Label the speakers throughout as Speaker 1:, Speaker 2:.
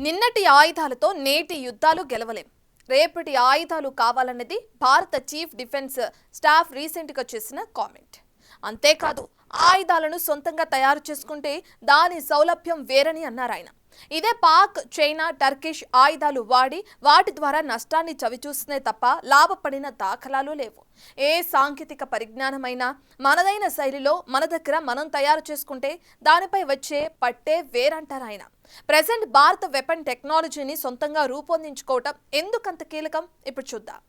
Speaker 1: నిన్నటి ఆయుధాలతో నేటి యుద్ధాలు గెలవలేం. రేపటి ఆయుధాలు కావాలన్నది భారత చీఫ్ డిఫెన్స్ స్టాఫ్ రీసెంట్గా చేసిన కామెంట్. అంతేకాదు ఆయుధాలను సొంతంగా తయారు చేసుకుంటే దాని సౌలభ్యం వేరని అన్నారు ఆయన. ఇదే పాక్, చైనా, టర్కిష్ ఆయుధాలు వాడి వాటి ద్వారా నష్టాన్ని చవిచూస్తున్నాయి తప్ప లాభపడిన దాఖలాలు లేవు. ఏ సాంకేతిక పరిజ్ఞానమైనా మనదైన శైలిలో మన దగ్గర మనం తయారు చేసుకుంటే దానిపై వచ్చే పట్టే వేరంటారు ఆయన. ప్రెజెంట్ భారత వెపన్ టెక్నాలజీని సొంతంగా రూపొందించుకోవటం ఎందుకంత కీలకం ఇప్పుడు చూద్దాం.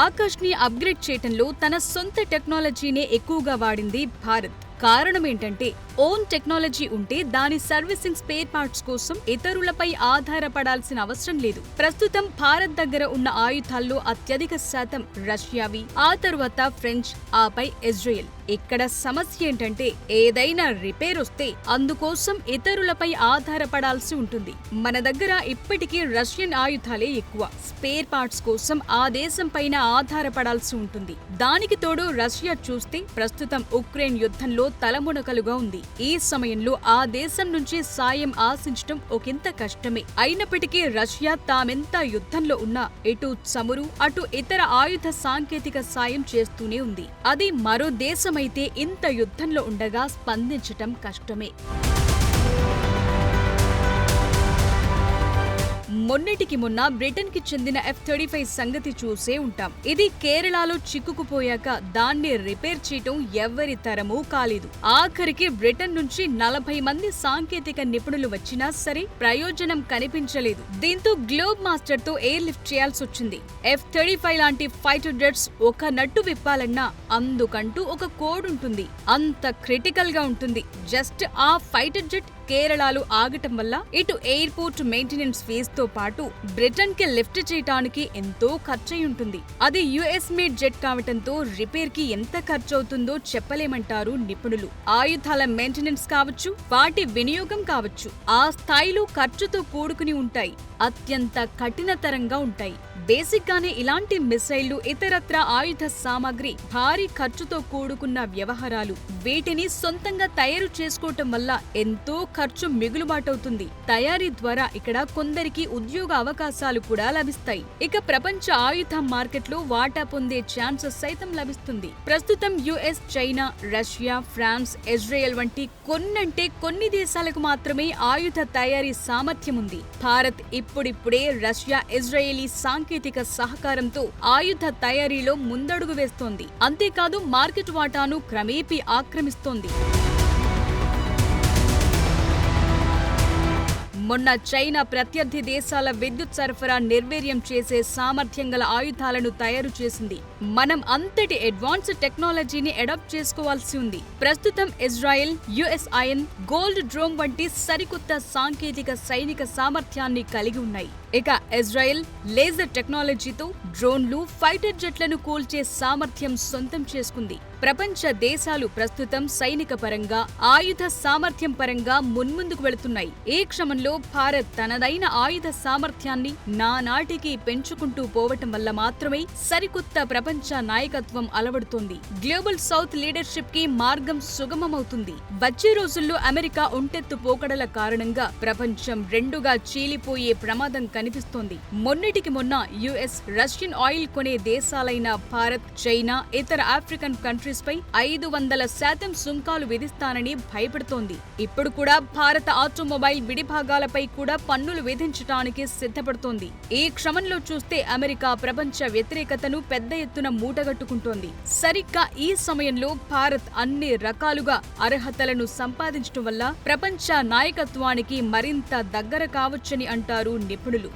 Speaker 2: ఆకాష్ని అప్గ్రేడ్ చేయటంలో తన సొంత టెక్నాలజీనే ఎక్కువగా వాడింది భారత్. కారణం ఏంటంటే ఓన్ టెక్నాలజీ ఉంటే దాని సర్వీసింగ్ స్పేర్ పార్ట్స్ కోసం ఇతరులపై ఆధారపడాల్సిన అవసరం లేదు. ప్రస్తుతం భారత్ దగ్గర ఉన్న ఆయుధాల్లో అత్యధిక శాతం రష్యావి, ఆ తరువాత ఫ్రెంచ్, ఆపై ఇజ్రాయెల్. ఇక్కడ సమస్య ఏంటంటే ఏదైనా రిపేర్ వస్తే అందుకోసం ఇతరులపై ఆధారపడాల్సి ఉంటుంది. మన దగ్గర ఇప్పటికీ రష్యన్ ఆయుధాలే ఎక్కువ. స్పేర్ పార్ట్స్ కోసం ఆ దేశం పైన ఆధారపడాల్సి ఉంటుంది. దానికి తోడు రష్యా చూస్తే ప్రస్తుతం ఉక్రెయిన్ యుద్ధంలో తలమునకలుగా ఉంది. ఈ సమయంలో ఆ దేశం నుంచి సాయం ఆశించడం ఒకంత కష్టమే. అయినప్పటికీ రష్యా తామెంత యుద్ధంలో ఉన్నా ఇటు చమురు, అటు ఇతర ఆయుధ సాంకేతిక సాయం చేస్తూనే ఉంది. అది మరో దేశమైతే ఇంత యుద్ధంలో ఉండగా స్పందించటం కష్టమే. మొన్నటికి మొన్న బ్రిటన్ కి చెందిన F-35 సంగతి చూసే ఉంటాం. ఇది కేరళలో చిక్కుకుపోయాక దాన్ని రిపేర్ చేయటం ఎవరి తరమూ కాలేదు. ఆఖరికి బ్రిటన్ నుంచి 40 మంది సాంకేతిక నిపుణులు వచ్చినా సరే ప్రయోజనం కనిపించలేదు. దీంతో గ్లోబ్ మాస్టర్ తో ఎయిర్ లిఫ్ట్ చేయాల్సి వచ్చింది. F-35 లాంటి ఫైటర్ జెట్స్ ఒక నట్టు విప్పాలన్నా అందుకంటూ ఒక కోడ్ ఉంటుంది. అంత క్రిటికల్ గా ఉంటుంది. జస్ట్ ఆ ఫైటర్ జెట్ కేరళలో ఆగటం వల్ల ఇటు ఎయిర్పోర్ట్ మెయింటెనెన్స్ ఫీజ్ తో పాటు బ్రిటన్ కి లిఫ్ట్ చేయటానికి ఎంతో ఖర్చయి ఉంటుంది. అది యుఎస్ మేడ్ జెట్ కావటంతో రిపేర్ కి ఎంత ఖర్చవుతుందో చెప్పలేమంటారు నిపుణులు. ఆయుధాల మెయింటెనెన్స్ కావచ్చు, వాటి వినియోగం కావచ్చు, ఆ స్థాయిలో ఖర్చుతో కూడుకుని ఉంటాయి. అత్యంత కఠినతరంగా ఉంటాయి. బేసిక్ గానే ఇలాంటి మిసైళ్లు, ఇతరత్ర ఆయుధ సామాగ్రి భారీ ఖర్చుతో కూడుకున్న వ్యవహారాలు. వీటిని సొంతంగా తయారు చేసుకోవటం వల్ల ఎంతో ఖర్చు మిగులుబాటవుతుంది. తయారీ ద్వారా ఇక్కడ కొందరికి ఉద్యోగ అవకాశాలు కూడా లభిస్తాయి. ఇక ప్రపంచ ఆయుధ మార్కెట్లో వాటా పొందే ఛాన్సెస్ సైతం లభిస్తుంది. ప్రస్తుతం US, China, Russia, France, Israel వంటి కొన్ని దేశాలకు మాత్రమే ఆయుధ తయారీ సామర్థ్యం ఉంది. భారత్ ఇప్పుడిప్పుడే రష్యా, ఇజ్రాయేలీ సాంకేతిక సహకారంతో ఆయుధ తయారీలో ముందడుగు వేస్తోంది. అంతేకాదు మార్కెట్ వాటాను క్రమేపీ ఆక్రమిస్తోంది. మొన్న చైనా ప్రత్యర్థి దేశాల విద్యుత్ సరఫరా నిర్వీర్యం చేసే సామర్థ్యం గల ఆయుధాలను తయారు చేసింది. మనం అంతటి అడ్వాన్స్డ్ టెక్నాలజీని అడాప్ట్ చేసుకోవాల్సి ఉంది. ప్రస్తుతం Israel, US iron, gold drome వంటి సరికొత్త సాంకేతిక సైనిక సామర్థ్యాన్ని కలిగి ఉన్నాయి. ఇక ఇజ్రాయెల్ లేజర్ టెక్నాలజీతో డ్రోన్లు, ఫైటర్ జెట్లను కూల్చే సామర్థ్యం సొంతం చేసుకుంది. ప్రపంచ దేశాలు ప్రస్తుతం సైనిక పరంగా, ఆయుధ సామర్థ్యం పరంగా మున్ముందుకు వెళుతున్నాయి. ఈ క్రమంలో భారత్ తనదైన ఆయుధ సామర్థ్యాన్ని నానాటికి పెంచుకుంటూ పోవటం వల్ల మాత్రమే సరికొత్త ప్రపంచ నాయకత్వం అలవడుతోంది. గ్లోబల్ సౌత్ లీడర్షిప్ కి మార్గం సుగమమవుతుంది. వచ్చే రోజుల్లో అమెరికా ఒంటెత్తు పోకడల కారణంగా ప్రపంచం రెండుగా చీలిపోయే ప్రమాదం కనిపిస్తోంది. మొన్నటికి మొన్న యుఎస్, రష్యన్ ఆయిల్ కొనే దేశాలైన భారత్, చైనా, ఇతర ఆఫ్రికన్ కంట్రీస్ పై 500% సుంకాలు విధిస్తానని భయపడుతోంది. ఇప్పుడు కూడా భారత ఆటోమొబైల్ విడిభాగాలపై కూడా పన్నులు విధించడానికి సిద్ధపడుతోంది. ఈ క్రమంలో చూస్తే అమెరికా ప్రపంచ వ్యతిరేకతను పెద్ద ఎత్తున మూటగట్టుకుంటోంది. సరిగ్గా ఈ సమయంలో భారత్ అన్ని రకాలుగా అర్హతలను సంపాదించడం వల్ల ప్రపంచ నాయకత్వానికి మరింత దగ్గర కావచ్చని అంటారు నిపుణులు.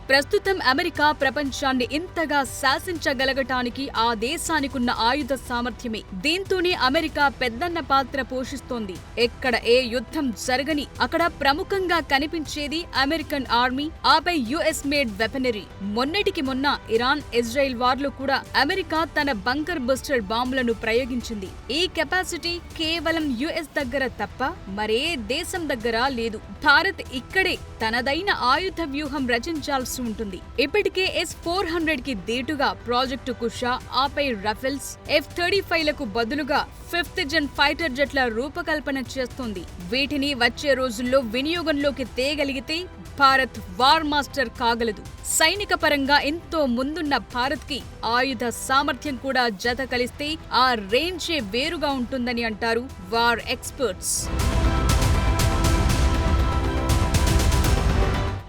Speaker 2: ప్రస్తుతం అమెరికా ప్రపంచాన్ని ఇంతగా శాసించగలగటానికి ఆ దేశానికున్న ఆయుధ సామర్థ్యమే. దీంతోనే అమెరికా పెద్దన్న పాత్ర పోషిస్తోంది. ఎక్కడ ఏ యుద్ధం జరగని అక్కడ ప్రముఖంగా కనిపించేది అమెరికన్ ఆర్మీ, ఆపై యుఎస్ మేడ్ వెపనరీ. మొన్నటికి మొన్న ఇరాన్, ఇజ్రాయెల్ వార్లో కూడా అమెరికా తన బంకర్ బస్టర్ బాంబులను ప్రయోగించింది. ఈ కెపాసిటీ కేవలం యుఎస్ దగ్గర తప్ప మరే దేశం దగ్గర లేదు. భారత్ ఇక్కడే తనదైన ఆయుధ వ్యూహం రచించాల్సి ఉంటుంది. ఇప్పటికే S-400 కి దీటుగా ప్రాజెక్టు కుషా, ఆపై రఫెల్స్, F-35లకు బదులుగా 5th జెన్ ఫైటర్ జెట్ల రూపకల్పన చేస్తోంది. వీటిని వచ్చే రోజుల్లో వినియోగంలోకి తేగలిగితే భారత్ వార్ మాస్టర్ కాగలదు. సైనిక పరంగా ఎంతో ముందున్న భారత్ కి ఆయుధ సామర్థ్యం కూడా జత కలిస్తే ఆ రేంజే వేరుగా ఉంటుందని అంటారు వార్ ఎక్స్పర్ట్స్.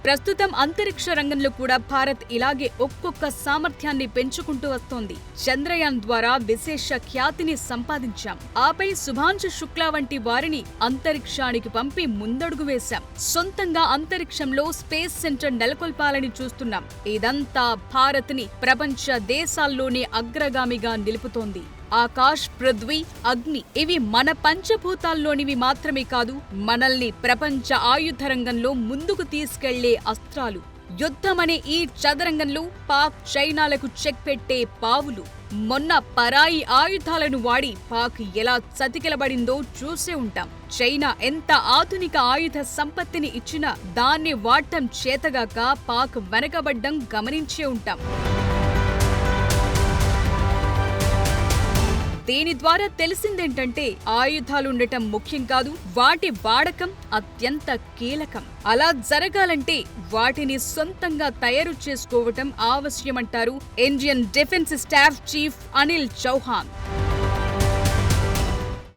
Speaker 2: ప్రస్తుతం అంతరిక్ష రంగంలో కూడా భారత్ ఇలాగే ఒక్కొక్క సామర్థ్యాన్ని పెంచుకుంటూ వస్తోంది. చంద్రయాన్ ద్వారా విశేష ఖ్యాతిని సంపాదించాం. ఆపై శుభాంశు శుక్లా వంటి వారిని అంతరిక్షానికి పంపి ముందడుగు వేశాం. సొంతంగా అంతరిక్షంలో స్పేస్ సెంటర్ నెలకొల్పాలని చూస్తున్నాం. ఇదంతా భారత్ ని ప్రపంచ దేశాల్లోనే అగ్రగామిగా నిలుపుతోంది. ఆకాశ్, పృథ్వీ, అగ్ని ఇవి మన పంచభూతాల్లోనివి మాత్రమే కాదు, మనల్ని ప్రపంచ ఆయుధ రంగంలో ముందుకు తీసుకెళ్లే అస్త్రాలు. యుద్ధమనే ఈ చదరంగంలో పాక్, చైనాలకు చెక్ పెట్టే పావులు. మొన్న పరాయి ఆయుధాలను వాడి పాక్ ఎలా చతికిలబడిందో చూసే ఉంటాం. చైనా ఎంత ఆధునిక ఆయుధ సంపత్తిని ఇచ్చినా దాన్ని వాడటం చేతగాక పాక్ వెనకబడ్డం గమనించే ఉంటాం. దీని ద్వారా తెలిసిందేంటంటే ఆయుధాలుండటం ముఖ్యం కాదు, వాటి వాడకం అత్యంత కీలకం. అలా జరగాలంటే వాటిని సొంతంగా తయారు చేసుకోవటం ఆవశ్యమంటారు Indian defence staff chief Anil Chauhan.